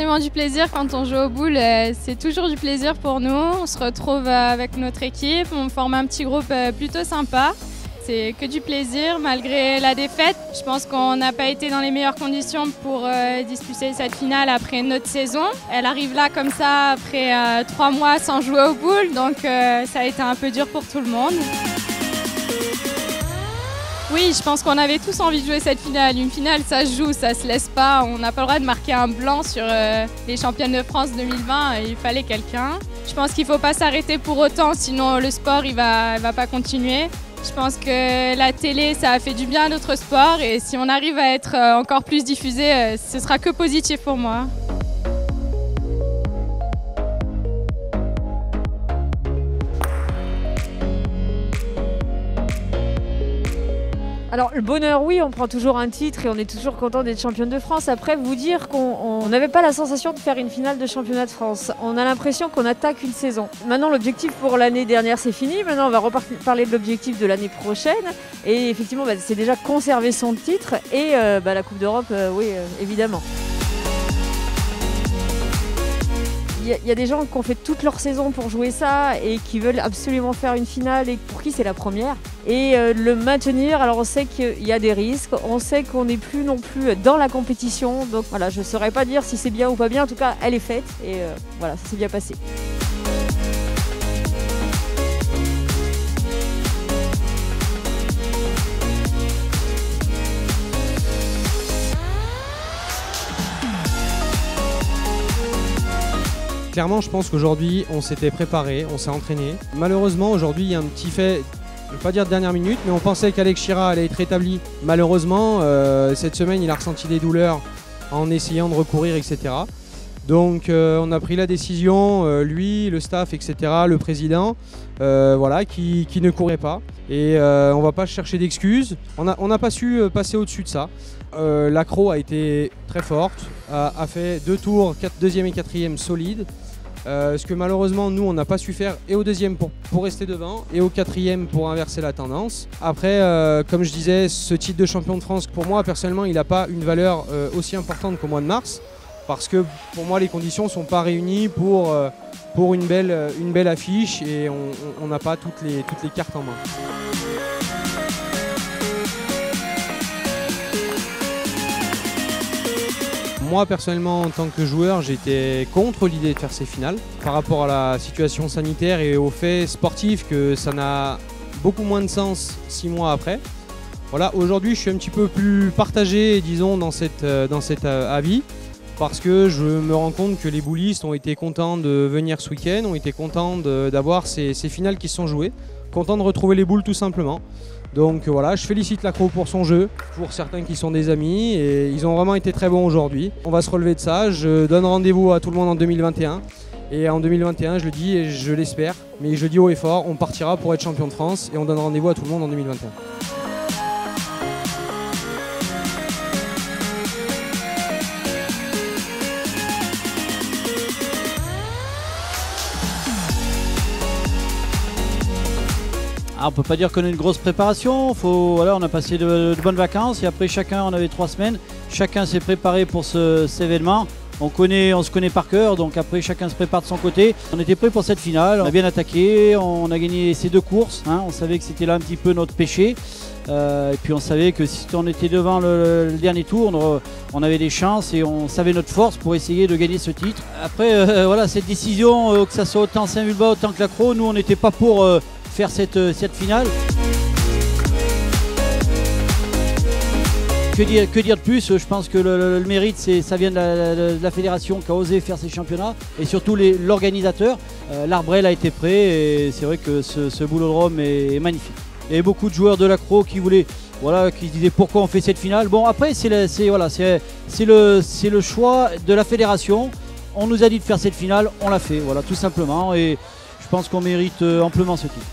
forcément du plaisir quand on joue au boule, c'est toujours du plaisir pour nous. On se retrouve avec notre équipe, on forme un petit groupe plutôt sympa. C'est que du plaisir malgré la défaite. Je pense qu'on n'a pas été dans les meilleures conditions pour disputer cette finale après notre saison. Elle arrive là comme ça après 3 mois sans jouer au boule, donc ça a été un peu dur pour tout le monde. Oui, je pense qu'on avait tous envie de jouer cette finale. Une finale, ça se joue, ça se laisse pas. On n'a pas le droit de marquer un blanc sur les championnes de France 2020. Il fallait quelqu'un. Je pense qu'il ne faut pas s'arrêter pour autant, sinon le sport il va pas continuer. Je pense que la télé, ça a fait du bien à notre sport et si on arrive à être encore plus diffusé, ce sera que positif pour moi. Alors le bonheur, oui, on prend toujours un titre et on est toujours content d'être championne de France. Après, vous dire qu'on n'avait pas la sensation de faire une finale de championnat de France. On a l'impression qu'on attaque une saison. Maintenant, l'objectif pour l'année dernière, c'est fini. Maintenant, on va parler de l'objectif de l'année prochaine. Et effectivement, c'est déjà conserver son titre et la Coupe d'Europe, oui, évidemment. Il y a des gens qui ont fait toute leur saison pour jouer ça et qui veulent absolument faire une finale et pour qui c'est la première. Et le maintenir, alors on sait qu'il y a des risques, on sait qu'on n'est plus non plus dans la compétition. Donc voilà, je ne saurais pas dire si c'est bien ou pas bien, en tout cas elle est faite et voilà, ça s'est bien passé. Clairement, je pense qu'aujourd'hui, on s'était préparé, on s'est entraîné. Malheureusement, aujourd'hui, il y a un petit fait, je ne veux pas dire de dernière minute, mais on pensait qu'Alex Chira allait être rétabli. Malheureusement, cette semaine, il a ressenti des douleurs en essayant de recourir, etc. Donc, on a pris la décision, lui, le staff, etc., le président, voilà, qui ne courait pas. Et on ne va pas chercher d'excuses. On n'a pas su passer au-dessus de ça. L'accro a été très forte, a fait 2 tours, 2e et 4e solides. Ce que malheureusement nous on n'a pas su faire et au 2e pour rester devant et au 4e pour inverser la tendance. Après comme je disais, ce titre de champion de France pour moi personnellement il n'a pas une valeur aussi importante qu'au mois de mars parce que pour moi les conditions ne sont pas réunies pour une belle affiche et on n'a pas toutes les cartes en main. Moi personnellement en tant que joueur j'étais contre l'idée de faire ces finales par rapport à la situation sanitaire et au fait sportif que ça n'a beaucoup moins de sens 6 mois après. Voilà, aujourd'hui je suis un petit peu plus partagé disons dans cet avis parce que je me rends compte que les boulistes ont été contents de venir ce week-end, ont été contents d'avoir ces finales qui se sont jouées, contents de retrouver les boules tout simplement. Donc voilà, je félicite l'accro pour son jeu, pour certains qui sont des amis et ils ont vraiment été très bons aujourd'hui. On va se relever de ça, je donne rendez-vous à tout le monde en 2021 et en 2021 je le dis et je l'espère, mais je le dis haut et fort, on partira pour être champion de France et on donne rendez-vous à tout le monde en 2021. On ne peut pas dire qu'on a une grosse préparation, voilà, on a passé de bonnes vacances et après chacun, on avait 3 semaines, chacun s'est préparé pour cet événement. On se connaît par cœur, donc après chacun se prépare de son côté. On était prêt pour cette finale, on a bien attaqué, on a gagné ces 2 courses, hein, on savait que c'était là un petit peu notre péché. Et puis on savait que si on était devant le dernier tour, on avait des chances et on savait notre force pour essayer de gagner ce titre. Après, voilà, cette décision, que ça soit autant Saint-Vulbas, autant que l'accro, nous on n'était pas pour faire cette finale. Que dire de plus? Je pense que le mérite, ça vient de la fédération qui a osé faire ces championnats et surtout l'organisateur. L'Arbrel a été prêt et c'est vrai que ce boulodrome est magnifique. Il y avait beaucoup de joueurs de l'accro qui voulaient, voilà, qui disaient pourquoi on fait cette finale. Bon après c'est le choix de la fédération. On nous a dit de faire cette finale, on l'a fait, voilà, tout simplement. Et je pense qu'on mérite amplement ce titre.